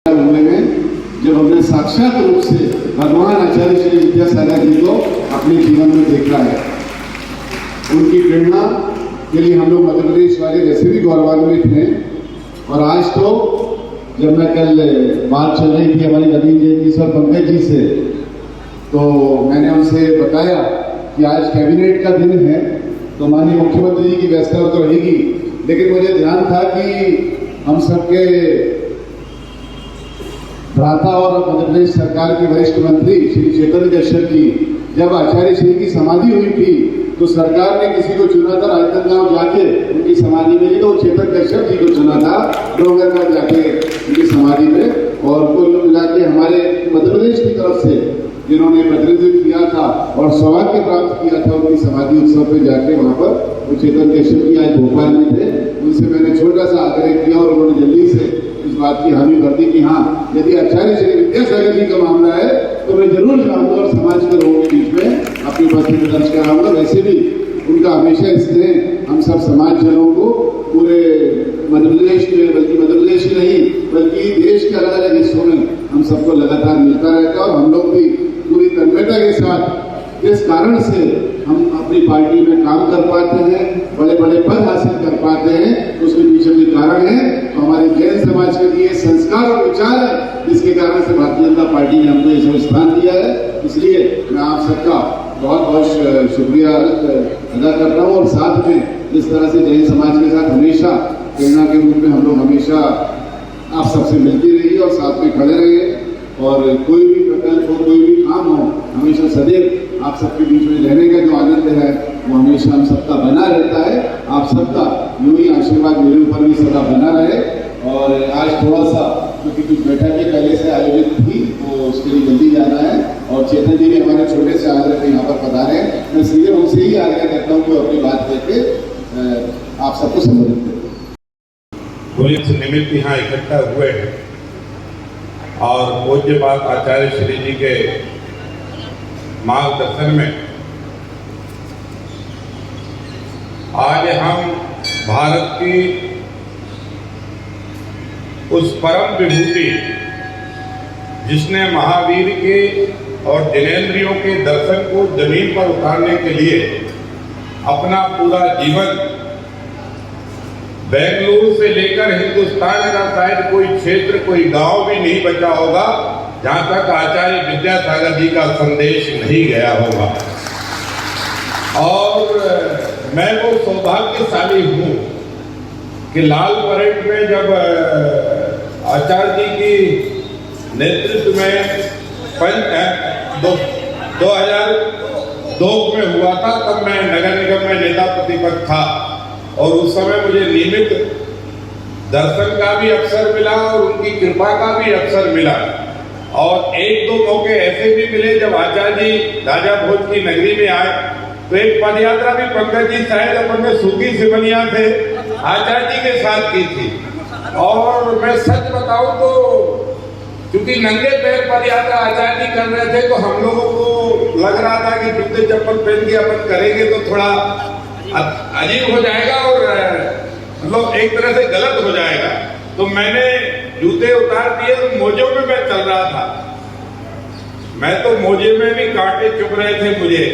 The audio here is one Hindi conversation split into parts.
होने में जब हमने साक्षात रूप से भगवान आचार्य श्री विद्यासागर जी को अपने जीवन में देखा है। उनकी प्रेरणा के लिए हम लोग मध्य प्रदेश वाले वैसे भी गौरवान्वित हैं। और आज तो जब मैं कल बात चल रही थी हमारी नवीन जयंती सर पंकज जी से, तो मैंने उनसे बताया कि आज कैबिनेट का दिन है तो माननीय मुख्यमंत्री जी की व्यवस्था तो रहेगी, लेकिन मुझे ध्यान था कि हम सबके भ्राता और मध्य प्रदेश सरकार के वरिष्ठ मंत्री श्री चेतन कश्यप जी, जब आचार्य श्री की समाधि हुई थी तो सरकार ने किसी को चुना था राजनांदगांव जाके उनकी समाधि में, तो चेतन कश्यप जी को चुना था डोंगरगढ़ जाके उनकी समाधि में। और कुल मिला के हमारे मध्य प्रदेश की तरफ से जिन्होंने प्रतिनिधित्व किया था और सौभाग्य प्राप्त किया था उनकी समाधि उत्सव पे जाके, वहां पर वो चेतन कश्यप जी आज भोपाल में थे। उनसे मैंने छोटा सा आग्रह किया और उन्होंने जल्दी से इस बात की हामी भर दी कि हाँ, यदि आचार्य श्री विद्यासागर जी का मामला है तो मैं जरूर जाऊंगा और समाज के लोगों के बीच में अपनी उपस्थिति दर्ज कराऊंगा। वैसे भी उनका हमेशा स्नेह हम सब समाज जनों को पूरे मध्य प्रदेश में, बल्कि मध्य प्रदेश ही नहीं बल्कि देश के अलग अलग हिस्सों में हम सबको लगातार मिलता रहता है। और हम लोग भी पूरी तन्मयता के साथ जिस कारण से हम अपनी पार्टी में काम कर पाते हैं, बड़े बड़े पद हासिल कर पाते हैं, उसके पीछे भी कारण है तो हमारे जैन समाज के लिए संस्कार और विचार है, जिसके कारण से भारतीय जनता पार्टी ने हमको ये स्थान दिया है। इसलिए मैं आप सबका बहुत बहुत शुक्रिया अदा करता हूँ। और साथ में जिस तरह से जैन समाज के साथ हमेशा प्रेरणा के रूप में हम लोग हमेशा आप सबसे मिलती रही और साथ में खड़े रहे, और कोई भी प्रकल्प हो, कोई भी काम हो, हमेशा सदैव आप सबके बीच में रहने का जो आनंद है वो हमेशा हम सबका बना रहता है। आप सबका यूं ही आशीर्वाद मेरे ऊपर भी सदा बना रहे। और आज थोड़ा सा क्योंकि कुछ बैठकें पहले से आयोजित थी तो उसके लिए जल्दी जाना है, और चेतन जी भी हमारे छोटे से आग्रह पे यहाँ पर पधारे हैं। मैं सीधे उनसे ही आग्रह करता हूँ कि अपनी बात करके आप सबको संबोधित करें। पुलिस निमित्त यहाँ इकट्ठा हुए हैं और पूज्य बात आचार्य श्री जी के मार्गदर्शन में आज हम भारत की उस परम विभूति जिसने महावीर के और जिनेंद्रियों के दर्शन को जमीन पर उतारने के लिए अपना पूरा जीवन, बेंगलुरु से लेकर हिंदुस्तान का शायद कोई क्षेत्र, कोई गांव भी नहीं बचा होगा जहां तक आचार्य विद्यासागर जी का संदेश नहीं गया होगा। और मैं वो सौभाग्यशाली हूं कि लाल परेड में जब आचार्य जी की नेतृत्व में 2002 में हुआ था, तब मैं नगर निगम में नेता प्रतिपक्ष था और उस समय मुझे नियमित दर्शन का भी अवसर मिला और उनकी कृपा का भी अवसर मिला। और एक दो मौके ऐसे भी मिले जब आचार्य जी राजा भोज की नगरी में आए तो एक पदयात्रा भी पंकज जी शायद अपन ने सूखी सिमनिया से आचार्य जी के साथ की थी। और मैं सच बताऊं तो क्योंकि नंगे पैर पदयात्रा आचार्य जी कर रहे थे तो हम लोगों को लग रहा था कि जूते चप्पल पहन के अपन करेंगे तो थोड़ा अजीब हो जाएगा और मतलब एक तरह से गलत हो जाएगा। तो मैंने जूते उतार दिए तो मोजों में मैं चल रहा था। मैं तो मोजे में भी कांटे चुभ रहे थे मुझे।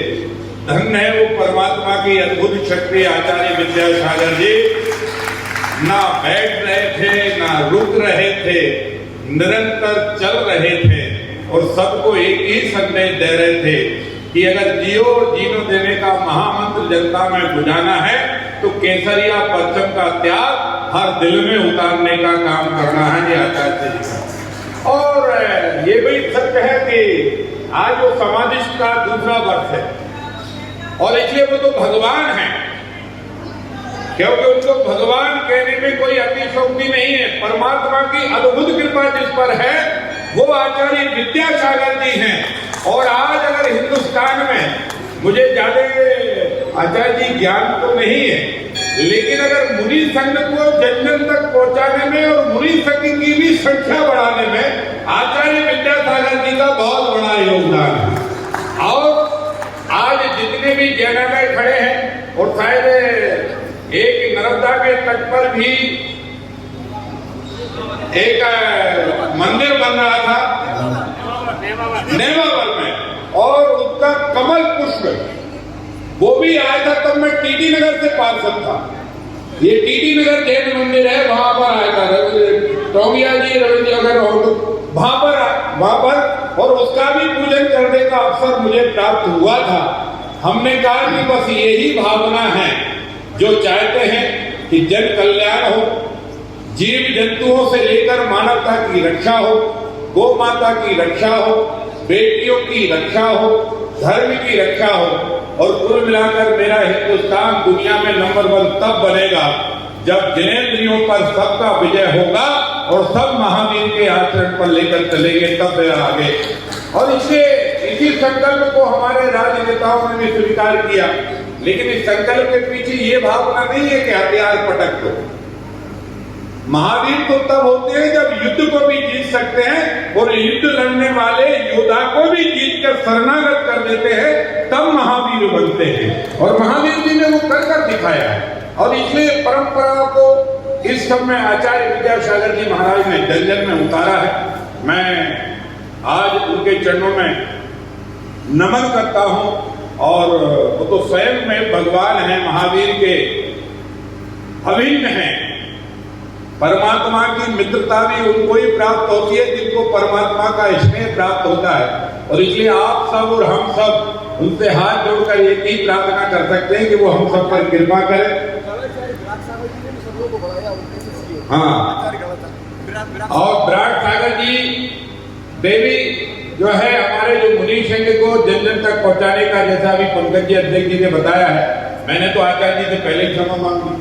धन्य है वो परमात्मा की अद्भुत शक्ति आचार्य विद्यासागर जी, ना बैठ रहे थे ना रुक रहे थे, निरंतर चल रहे थे और सबको एक ही संदेश दे रहे थे कि अगर जियो और जीनो देने का महामंत्र जनता में बुझाना है तो केसरिया परचम का त्याग हर दिल में उतारने का काम करना है ये आचार्य जी का। और ये भी सत्य है कि आज वो समाधिष्ट का दूसरा वर्ष है और इसलिए वो तो भगवान है, क्योंकि उनको भगवान कहने में कोई अतिशयोक्ति नहीं है। परमात्मा की अद्भुत कृपा जिस पर है वो आचार्य विद्यासागर जी हैं। और आज अगर हिंदुस्तान में, मुझे ज्यादा आचार्य जी ज्ञान तो नहीं है, लेकिन अगर मुनि संघ को जन जन तक पहुंचाने में और मुनि संघ की भी संख्या बढ़ाने में आचार्य विद्यासागर जी का बहुत बड़ा योगदान है। और आज जितने भी जैनालय खड़े हैं और शायद एक नर्मदा के तट पर भी एक मंदिर नेमावर में, और उसका कमल पुष्प वो भी आया था तब मैं टीटी नगर से पार्षद था। ये टीटी नगर जैन मंदिर है, वहां पर आया था टोंगिया जी, रविंद्र अगर वहां पर, और उसका भी पूजन करने का अवसर मुझे प्राप्त हुआ था। हमने कहा कि बस यही भावना है जो चाहते हैं कि जन कल्याण हो, जीव जंतुओं से लेकर मानवता की रक्षा हो, गौ माता की रक्षा हो, बेटियों की रक्षा हो, धर्म की रक्षा हो, और कुल मिलाकर मेरा हिंदुस्तान दुनिया में नंबर 1 तब बनेगा जब जिनेंद्रियों पर सबका विजय होगा और सब महावीर के आचरण पर लेकर चलेंगे, तब मेरा आगे। और इसी संकल्प को हमारे राजनेताओं ने भी स्वीकार किया, लेकिन इस संकल्प के पीछे ये भावना नहीं है कि हथियार पटक दो। महावीर तो तब होते हैं जब युद्ध को भी जीत सकते हैं, और युद्ध लड़ने वाले योद्धा को भी जीत कर शरणागत कर देते हैं, तब महावीर बनते हैं। और महावीर जी ने वो कर दिखाया है। और इसलिए परंपरा को इस समय आचार्य विद्यासागर जी महाराज ने जन जन में उतारा है। मैं आज उनके चरणों में नमन करता हूं, और वो तो स्वयं में भगवान है, महावीर के अभिन्न हैं। परमात्मा की मित्रता भी उनको ही प्राप्त होती है जिनको परमात्मा का स्नेह प्राप्त होता है। और इसलिए आप सब और हम सब उनसे हाथ जोड़कर एक ही प्रार्थना कर सकते हैं कि वो हम सब पर कृपा करें। हाँ, और विराट सागर जी देवी जो है हमारे जो मुनीष संघ को जन जन तक पहुंचाने का, जैसा अभी पंकज जी अध्यक्ष जी ने बताया है, मैंने तो आचार्य जी से पहले ही क्षमा मांगी,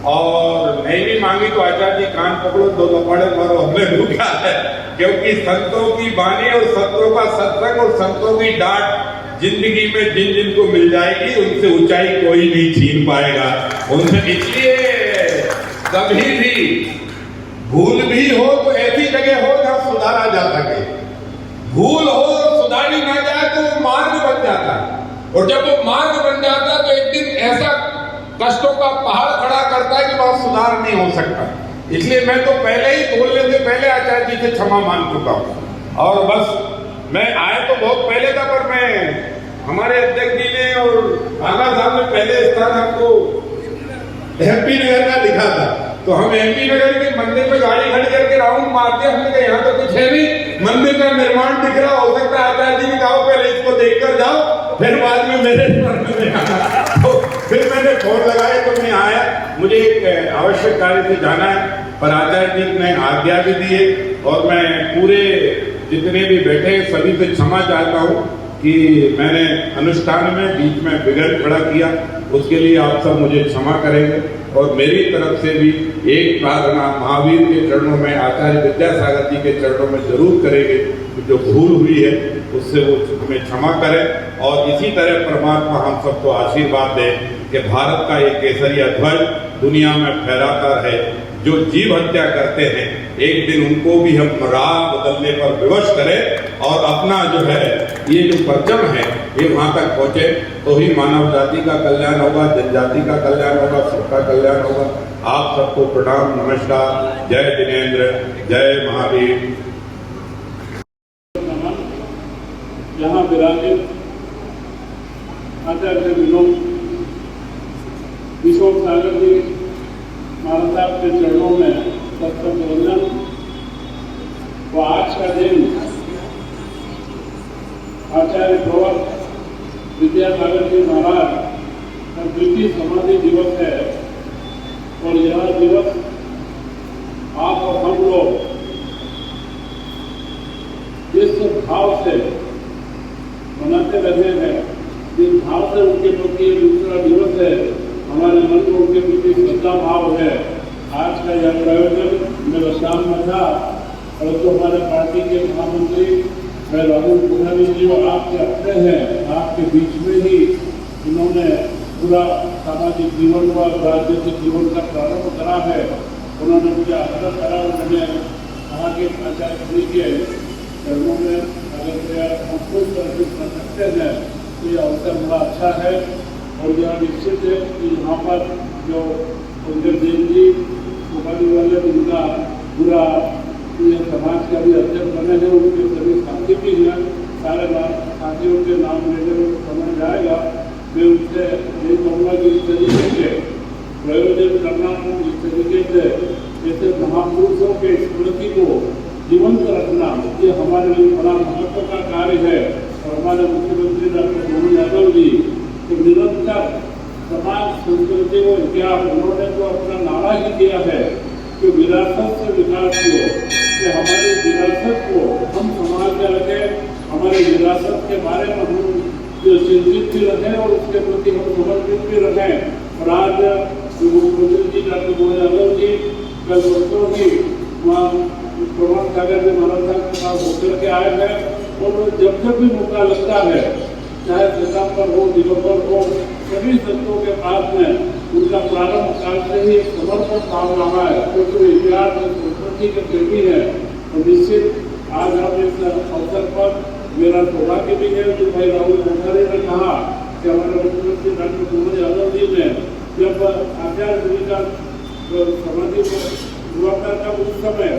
और नहीं भी मांगी तो आचार्य जी कान पकड़ो, 2 थप्पड़ मारो, हमने रुका है। क्योंकि संतों की वाणी और संतों का सत्संग और संतों की डांट जिंदगी में जिन जिन को मिल जाएगी, उनसे ऊंचाई कोई नहीं छीन पाएगा। उनसे इसलिए कभी भी भूल भी हो तो ऐसी जगह हो जहां सुधारा जा सके। भूल हो और सुधारी ना जाए तो वो मार्ग बन जाता है, और जब वो मार्ग बन जाता है तो एक दिन ऐसा कष्टों का पहाड़ खड़ा करता है कि वहां सुधार नहीं हो सकता। इसलिए मैं तो पहले ही बोलने से पहले आचार्य जी से क्षमा मांग चुका हूं। और बस मैं आए तो बहुत पहले था, पर मैं हमारे अध्यक्ष जी ने और आगा साहब ने पहले स्थान हमको एमपी नगर का लिखा था, तो हम एमपी नगर के मंदिर में गाड़ी खड़ी करके राउंड मारते, हमने कहा यहाँ तो कुछ है नहीं, मंदिर का निर्माण दिख रहा, हो सकता है आचार्य जी ने कहा पहले इसको देखकर जाओ, फिर बाद में मेरे में आना। तो फिर मैंने फोन लगाया तो मैं आया, मुझे एक आवश्यक कार्य से जाना है, पर आचार्य जी ने आज्ञा भी दी है, और मैं पूरे जितने भी बैठे सभी से क्षमा चाहता हूँ कि मैंने अनुष्ठान में बीच में बिगड़ खड़ा किया, उसके लिए आप सब मुझे क्षमा करेंगे। और मेरी तरफ से भी एक प्रार्थना महावीर के चरणों में, आचार्य विद्यासागर जी के चरणों में जरूर करेंगे कि जो भूल हुई है उससे वो हमें क्षमा करें। और इसी तरह परमात्मा हम सबको आशीर्वाद दे कि भारत का एक केसरिया ध्वज दुनिया में फहराता रहे। जो जीव हत्या करते हैं एक दिन उनको भी हम राह बदलने पर विवश करें, और अपना जो है ये जो परचम है ये वहां तक पहुंचे, तो ही मानव जाति का कल्याण होगा, जनजाति का कल्याण होगा, सबका कल्याण होगा। आप सबको प्रणाम, नमस्कार, जय जिनेंद्र, जय महावीर। यहाँ विराजित आचार्य विनोद किशोर सागर जी महाराज साहब के चरणों में सत्संग वंदन। वो आज का दिन आचार्य प्रवर विद्यासागर जी महाराज का द्वितीय समाधि दिवस है, और यह दिवस आप और हम लोग जिस भाव से मनाते रहे हैं, जिस भाव से उनके प्रति दूसरा दिवस है, हमारे मन को उनके प्रति श्रद्धा भाव है। आज का यह प्रयोजन मेरा शाम में था, और तो हमारे पार्टी के महामंत्री राहुल गांधी जी और आपके अपने हैं, आपके बीच में ही उन्होंने पूरा सामाजिक जीवन व राजनीतिक जीवन का प्रारंभ करा है। उन्होंने मुझे आग्रह करा, उन्होंने कहा कि आचार्य जी के चरणों में अगर हम कोई सर्विस कर सकते हैं तो यह अवसर बड़ा अच्छा है। और यह निश्चित है कि यहाँ पर जो पंकज जैन जी कुमारी वाले, उनका पूरा ये समाज का भी अध्यक्ष बने हैं, उनके सभी साथी भी हैं। सारे साथियों के नाम लेने में समझ जाएगा। मैं उनसे यही कहूँगा कि इस तरीके से प्रयोजन करना, इस तरीके से जैसे महापुरुषों के स्मृति को जीवंत रखना, ये हमारे लिए बड़ा महत्व का कार्य है। और हमारे मुख्यमंत्री डॉक्टर मोहन यादव जी तो निरंतर समाज संस्कृति और इतिहास, उन्होंने तो अपना नारा ही दिया है कि विरासत से विकास को, कि हमारी विरासत को हम संभाल के रखें, हमारे विरासत के बारे में हम जो चिंतित भी रखें और उसके प्रति हम समर्पित भी रहें। और आज मुख्यमंत्री जी डॉक्टर मोहन यादव जी कल दोस्तों की वहाँ प्रभात सागर में महाराजा के पास होकर के आए हैं। और जब भी मौका लगता है, चाहे सितंबर हो, दिसंबर हो, सभी संतों के पास में उनका प्रारंभ काल से ही समर्पण भाव रहा है, क्योंकि वे इतिहास और संस्कृति के प्रेमी है। और निश्चित आज हम इस अवसर पर मेरा सौभाग्य भी है कि भाई राहुल कोठारी ने कहा कि हमारे मुख्यमंत्री डॉक्टर मोहन यादव जी ने जब आचार्य जी का समाधि हुआ था, उस समय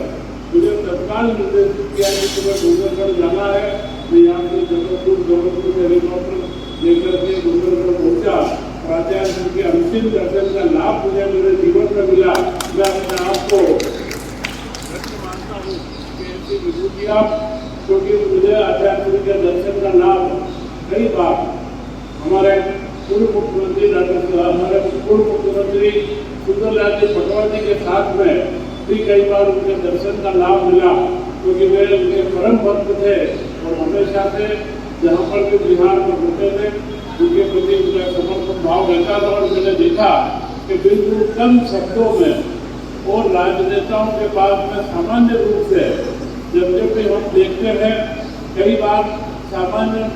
मुझे तत्काल निर्देशित किया कि तुम्हें डूंगरगढ़ जाना है। मैं यहाँ से जबलपुर से हेलीकॉप्टर लेकर के डूंगरगढ़ पहुँचा। आचार्य जी के अंतिम दर्शन का लाभ मुझे मेरे जीवन में मिला। मैं अपने आप को मानता हूँ कि ऐसी विभूतियाँ, क्योंकि मुझे आचार्य जी के दर्शन का लाभ कई बार हमारे पूर्व मुख्यमंत्री सुंदरलाल जी पटवार जी के साथ में भी कई बार उनके दर्शन का लाभ मिला, क्योंकि वे उनके परम भक्त थे। और हमेशा से जहाँ पर भी बिहार में होते थे, उनके प्रति उनका समर्पण भाव रहता था। और मैंने देखा कि बिल्कुल कम शब्दों में और राजनेताओं के पास में सामान्य रूप से जब भी हम देखते हैं, कई बार सामान्य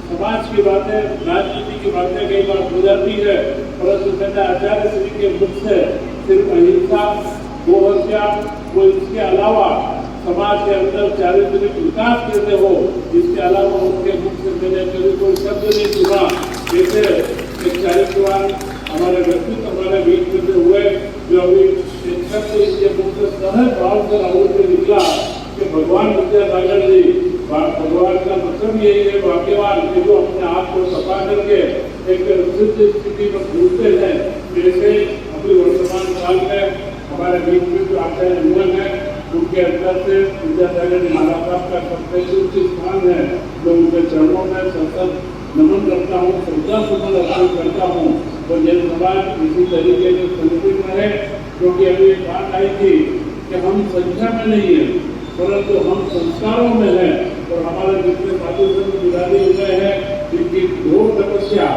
समाज की बातें, राजनीति की बातें कई बार हो जाती है, परंतु मैंने आचार्य श्री के मुख से सिर्फ अहिंसा, गोहत्या, वो इसके अलावा समाज के अंदर चारित्रिक विकास कैसे हो, इसके अलावा उनके मुख से मैंने कभी कोई शब्द नहीं सुना। जैसे एक चारित्रवान हमारे व्यक्तित्व हमारे बीच में से हुए, जो अभी एक शब्द इसके मुख से सहज भाव से राहुल से निकला कि भगवान विद्यासागर जी, भगवान का मतलब यही है भाग्यवान कि जो अपने आप को सफा करके एक सिद्ध स्थिति में पहुँचते हैं। जैसे अभी वर्तमान काल में हमारे बीच में जो आचार्य हुए हैं, उनके अंदर से विद्यासागर जी महाराज साहब का सबसे उच्च स्थान है, जो उनके चरणों में सतत नमन करता हूँ, श्रद्धा सुमन अर्पण करता हूँ। और जैन समाज इसी तरीके से संगठित रहे, क्योंकि अभी एक बात आई थी कि हम संख्या में नहीं है, परंतु हम संस्कारों में हैं। और हमारे जितने साधु संत बिरादरी हुए हैं, इनकी घोर तपस्या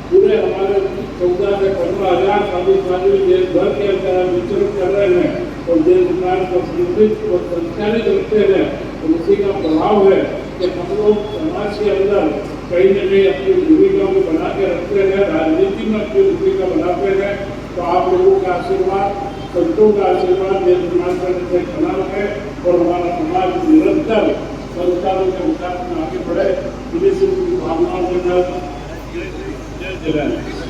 पूरे हमारे 14 से 15,000 साधु साधु देश भर के अंदर विचरण कर रहे हैं और देश समाज को संस्कृत और संस्कारित रखते हैं। तो उसी का प्रभाव है कि हम लोग समाज के अंदर कहीं न कहीं अपनी भूमिका को बना के रखते हैं, राजनीति में अपनी भूमिका बनाते हैं। तो आप लोगों का आशीर्वाद, संतों का आशीर्वाद देश समाज का बना रहे और हमारा समाज निरंतर संस्कारों के विकास में आगे बढ़े। इन्हीं से भावनाओं के साथ जय जय